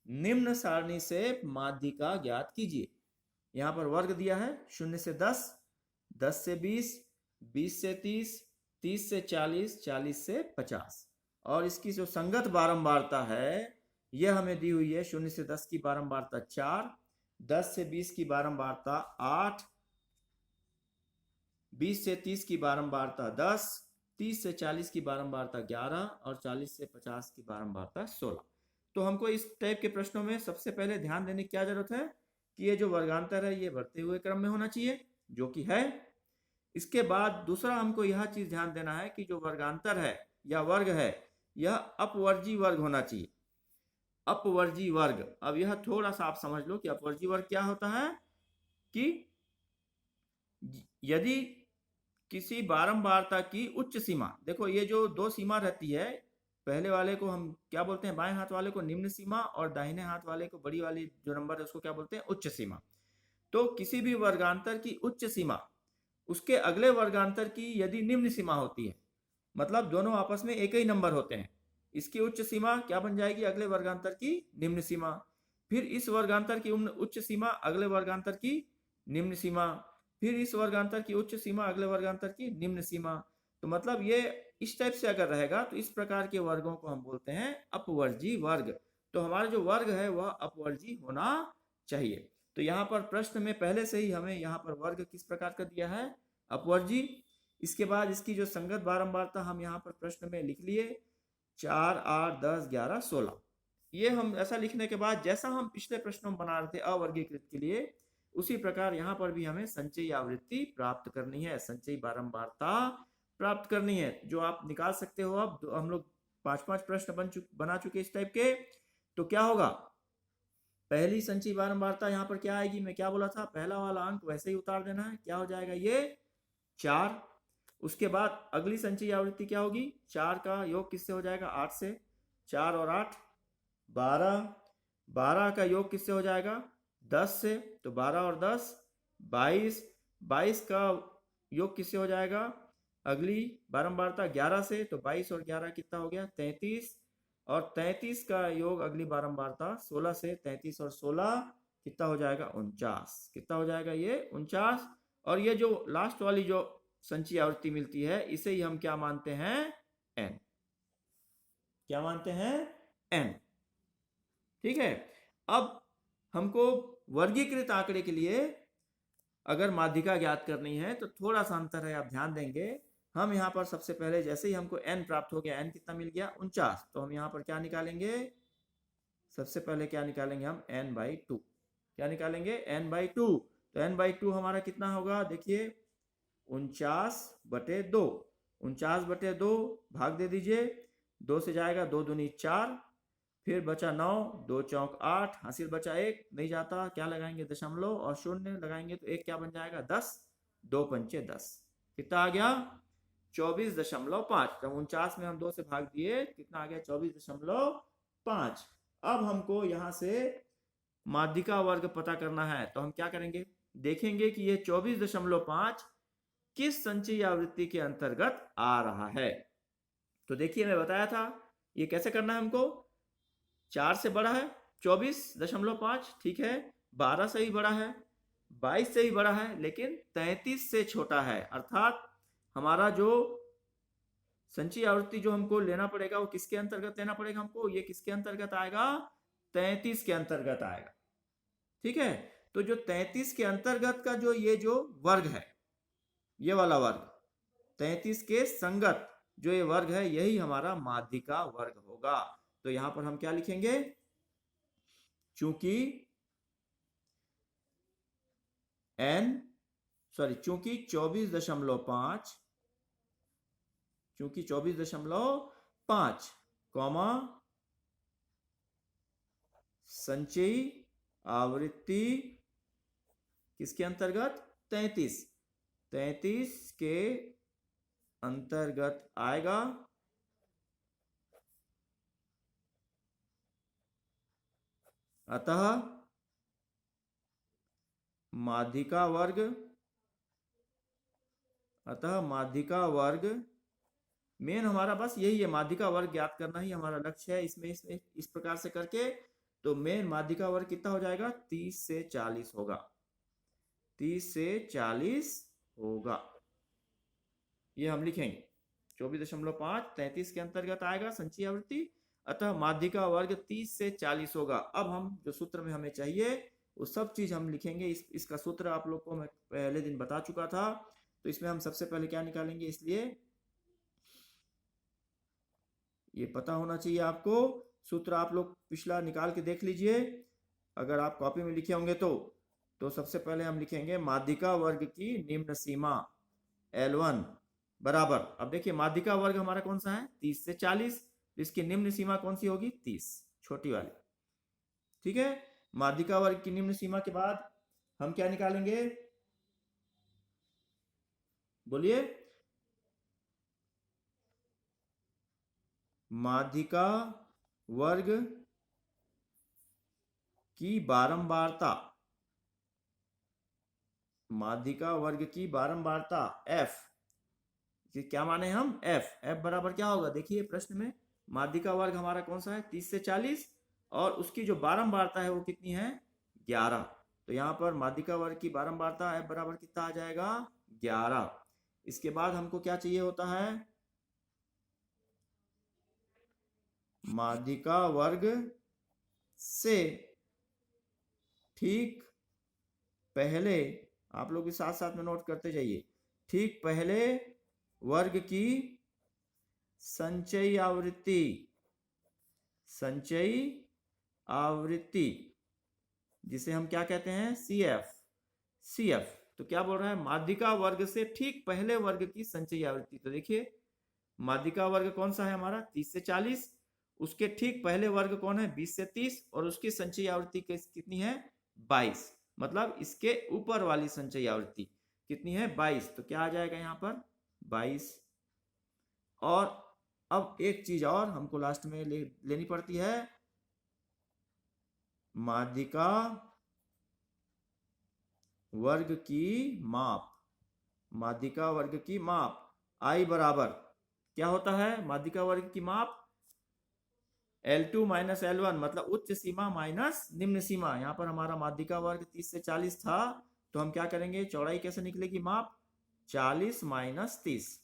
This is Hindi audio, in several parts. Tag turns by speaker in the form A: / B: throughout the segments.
A: निम्न सारणी से माध्यिका ज्ञात कीजिए। यहाँ पर वर्ग दिया है 0 से 10, 10 से 20, 20 से 30, 30 से 40, 40 से 50। और इसकी जो संगत बारंबारता है यह हमें दी हुई है 0 से 10 की बारंबारता 4, 10 से 20 की बारंबारता 8, 20 से 30 की बारंबारता 10, 30 से 40 की बारंबारता 11 और 40 से 50 की बारंबारता 16। तो हमको इस टाइप के प्रश्नों में सबसे पहले ध्यान देने की क्या जरूरत है कि ये जो वर्गांतर है ये बढ़ते हुए क्रम में होना चाहिए, जो कि है। इसके बाद दूसरा हमको यह चीज ध्यान देना है कि जो वर्गांतर है या वर्ग है यह अपवर्जी वर्ग होना चाहिए। अपवर्जी वर्ग, अब यह थोड़ा सा आप समझ लो कि अपवर्जी वर्ग क्या होता है कि यदि किसी बारंबारता की उच्च सीमा, देखो ये जो दो सीमा रहती है, पहले वाले को हम क्या बोलते हैं, बाएं हाथ वाले को निम्न सीमा और दाहिने हाथ वाले को, बड़ी वाली जो नंबर है उसको क्या बोलते हैं, उच्च सीमा। तो किसी भी वर्गांतर की उच्च सीमा उसके अगले वर्गांतर की यदि निम्न सीमा होती है, मतलब दोनों आपस में एक ही नंबर होते हैं, इसकी उच्च सीमा क्या बन जाएगी, अगले वर्गांतर की निम्न सीमा। फिर इस वर्गांतर की उच्च सीमा अगले वर्गांतर की निम्न सीमा, फिर इस वर्गांतर की उच्च सीमा अगले वर्गांतर की निम्न सीमा। तो मतलब ये इस टाइप से अगर रहेगा तो इस प्रकार के वर्गों को हम बोलते हैं अपवर्जी वर्ग। तो हमारा जो वर्ग है वह अपवर्जी होना चाहिए। तो यहाँ पर प्रश्न में पहले से ही हमें यहाँ पर वर्ग किस प्रकार का दिया है, अपवर्जी। इसके बाद इसकी जो संगत बारंबारता हम यहाँ पर प्रश्न में लिख लिए 4, 8, 10, 11, 16। ये हम ऐसा लिखने के बाद जैसा हम पिछले प्रश्नों में बना रहे थे अवर्गीकृत के लिए, उसी प्रकार यहाँ पर भी हमें संचयी आवृत्ति प्राप्त करनी है, संचयी बारंबारता प्राप्त करनी है, जो आप निकाल सकते हो। अब हम लोग 5-5 प्रश्न बना चुके इस टाइप के। तो क्या होगा, पहली संचयी बारंबारता यहाँ पर क्या आएगी, मैं क्या बोला था, पहला वाला अंक वैसे ही उतार देना है, क्या हो जाएगा ये 4। उसके बाद अगली संचयी आवृत्ति क्या होगी, 4 का योग किससे हो जाएगा, 8 से, 4 और 8 12, 12 का योग किससे हो जाएगा 10 से, तो 12 और 10 22, 22 का योग किससे हो जाएगा अगली बारंबारता 11 से, तो 22 और 11 कितना हो गया 33, और 33 का योग अगली बारंबारता 16 से, 33 और 16 कितना हो जाएगा 49, कितना हो जाएगा ये 49। और ये जो लास्ट वाली जो संचयी आवृत्ति मिलती है इसे ही हम क्या मानते हैं, n, क्या मानते हैं n। ठीक है। अब हमको वर्गीकृत आंकड़े के लिए अगर माध्यिका ज्ञात करनी है तो थोड़ा सा अंतर है, आप ध्यान देंगे। हम यहाँ पर सबसे पहले जैसे ही हमको n प्राप्त हो गया, n कितना मिल गया 49, तो हम यहाँ पर क्या निकालेंगे, सबसे पहले क्या निकालेंगे हम n/2, क्या निकालेंगे n/2। तो n/2 हमारा कितना होगा, देखिए 49/2, 49/2 भाग दे दीजिए, 2 से जाएगा 2 दूनी 4, फिर बचा 9, 2 चौक 8, हासिल बचा 1, नहीं जाता, क्या लगाएंगे दशमलव और शून्य लगाएंगे तो एक क्या बन जाएगा 10, 2 पंचे 10, कितना आ गया 24.5। जब 49 में हम 2 से भाग दिए कितना आ गया 24.5। अब हमको यहाँ से माध्यिका वर्ग पता करना है, तो हम क्या करेंगे, देखेंगे कि ये 24.5 किस संचयी आवृत्ति के अंतर्गत आ रहा है। तो देखिए मैं बताया था ये कैसे करना है हमको, 4 से बड़ा है 24.5, ठीक है, 12 से ही बड़ा है, 22 से ही बड़ा है, लेकिन 33 से छोटा है। अर्थात हमारा जो संचयी आवृत्ति जो हमको लेना पड़ेगा वो किसके अंतर्गत लेना पड़ेगा हमको, ये किसके अंतर्गत आएगा 33 के अंतर्गत आएगा। ठीक है। तो जो 33 के अंतर्गत का जो ये जो वर्ग है, ये वाला वर्ग 33 के संगत जो ये वर्ग है यही हमारा माध्यिका वर्ग होगा। तो यहां पर हम क्या लिखेंगे, चूंकि चूंकि 24.5, चूंकि 24.5 कॉमा संचयी आवृत्ति किसके अंतर्गत 33 के अंतर्गत आएगा, अतः माध्यिका वर्ग मेन हमारा बस यही है, माध्यिका वर्ग ज्ञात करना ही हमारा लक्ष्य है। इसमें इस प्रकार से करके तो मेन माध्यिका वर्ग कितना हो जाएगा, 30 से 40 होगा, 30 से 40 होगा, ये हम लिखेंगे। 24.5 33 के अंतर्गत आएगा संचयी आवृत्ति, अतः माध्यिका वर्ग 30 से 40 होगा। अब हम जो सूत्र में हमें चाहिए वो सब चीज हम लिखेंगे। इसका सूत्र आप लोग को मैं पहले दिन बता चुका था, तो इसमें हम सबसे पहले क्या निकालेंगे, इसलिए ये पता होना चाहिए आपको। सूत्र आप लोग पिछला निकाल के देख लीजिए, अगर आप कॉपी में लिखे होंगे तो सबसे पहले हम लिखेंगे माध्यिका वर्ग की निम्न सीमा L1 बराबर, अब देखिए माध्यिका वर्ग हमारा कौन सा है, 30 से 40, तो इसकी निम्न सीमा कौन सी होगी, 30, छोटी वाली, ठीक है। माध्यिका वर्ग की निम्न सीमा के बाद हम क्या निकालेंगे, बोलिए, माध्यिका वर्ग की बारंबारता, माध्यिका वर्ग की बारंबारता f, क्या माने हम, f बराबर क्या होगा, देखिए प्रश्न में माध्यिका वर्ग हमारा कौन सा है, 30 से 40, और उसकी जो बारंबारता है वो कितनी है, 11। तो यहाँ पर माध्यिका वर्ग की बारंबारता f बराबर कितना आ जाएगा, 11। इसके बाद हमको क्या चाहिए होता है, माध्यिका वर्ग से ठीक पहले, आप लोग भी साथ साथ में नोट करते जाइए, ठीक पहले वर्ग की संचयी आवृत्ति, संचयी आवृत्ति जिसे हम क्या कहते हैं, CF। तो क्या बोल रहा है, माध्यिका वर्ग से ठीक पहले वर्ग की संचयी आवृत्ति। तो देखिए माध्यिका वर्ग कौन सा है हमारा, 30 से 40, उसके ठीक पहले वर्ग कौन है, 20 से 30, और उसकी संचयी आवृत्ति कितनी है, 22, मतलब इसके ऊपर वाली संचयी आवृत्ति कितनी है, 22। तो क्या आ जाएगा यहाँ पर, 22। और अब एक चीज और हमको लास्ट में लेनी पड़ती है, माध्यिका वर्ग की माप, माध्यिका वर्ग की माप I बराबर क्या होता है, माध्यिका वर्ग की माप L2 माइनस L1, मतलब उच्च सीमा माइनस निम्न सीमा। यहाँ पर हमारा माध्यिका वर्ग 30 से 40 था, तो हम क्या करेंगे, चौड़ाई कैसे निकलेगी माप, 40 माइनस 30,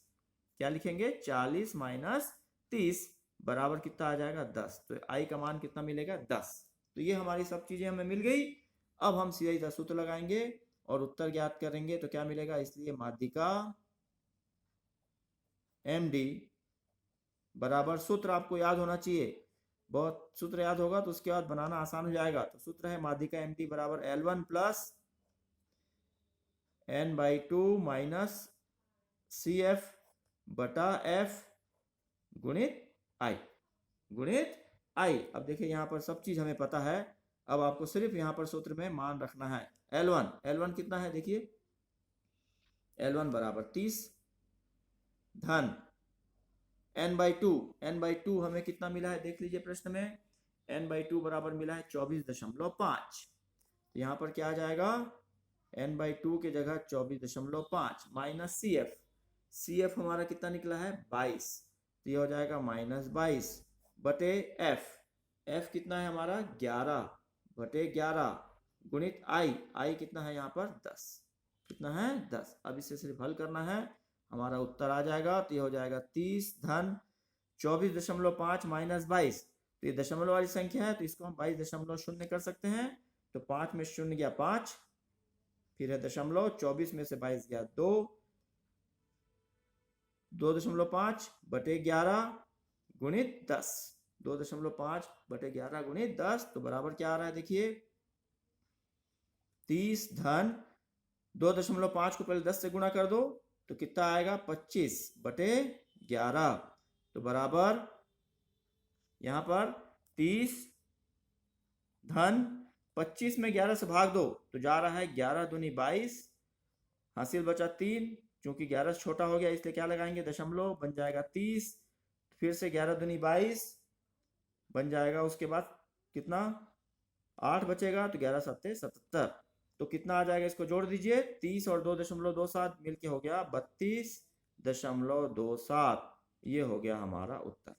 A: क्या लिखेंगे, 40 माइनस 30 बराबर कितना आ जाएगा, 10। तो I का मान कितना मिलेगा, 10। तो ये हमारी सब चीजें हमें मिल गई। अब हम सीधा सूत्र लगाएंगे और उत्तर ज्ञात करेंगे, तो क्या मिलेगा, इसलिए माध्यिका MD बराबर, सूत्र आपको याद होना चाहिए, बहुत सूत्र याद होगा तो उसके बाद बनाना आसान हो जाएगा। तो सूत्र है माध्यिका MD बराबर L1 plus N/2 minus CF बटा F गुणित I, गुणित I। अब देखिए यहाँ पर सब चीज हमें पता है, अब आपको सिर्फ यहाँ पर सूत्र में मान रखना है। L1 कितना है, देखिए L1 बराबर 30 धन N/2 हमें कितना मिला है, देख लीजिए प्रश्न में, N/2 बराबर मिला है 24.5। यहाँ पर क्या आ जाएगा, N/2 के जगह 24.5 माइनस CF हमारा कितना निकला है, 22, तो ये हो जाएगा माइनस 22 बटे F कितना है हमारा, 11 बटे 11 गुणित I कितना है यहाँ पर, 10, कितना है, 10। अब इसे सिर्फ हल करना है, हमारा उत्तर आ जाएगा। तो ये हो जाएगा 30 धन 24.5 माइनस 22, तो ये दशमलव वाली संख्या है, तो इसको हम 22.0 कर सकते हैं। तो 5 में 0 गया 5, फिर है दशमलव, 24 में से 22 गया 2, 2.5 बटे 11 गुणित 10, 2.5 बटे 11 गुणित 10, तो बराबर क्या आ रहा है, देखिए 30 धन 2.5 को पहले 10 से गुणा कर दो, तो कितना आएगा, 25 बटे 11, तो बराबर यहां पर 30 धन 25 में 11 से भाग दो, तो जा रहा है 11 दूनी 22, हासिल बचा 3, क्योंकि 11 से छोटा हो गया इसलिए क्या लगाएंगे, दशमलव, बन जाएगा 30, फिर से 11 दूनी 22 बन जाएगा, उसके बाद कितना, 8 बचेगा, तो 11 सत्ते 77, तो कितना आ जाएगा, इसको जोड़ दीजिए, 30 और 2.27 मिलके हो गया 32.27, ये हो गया हमारा उत्तर।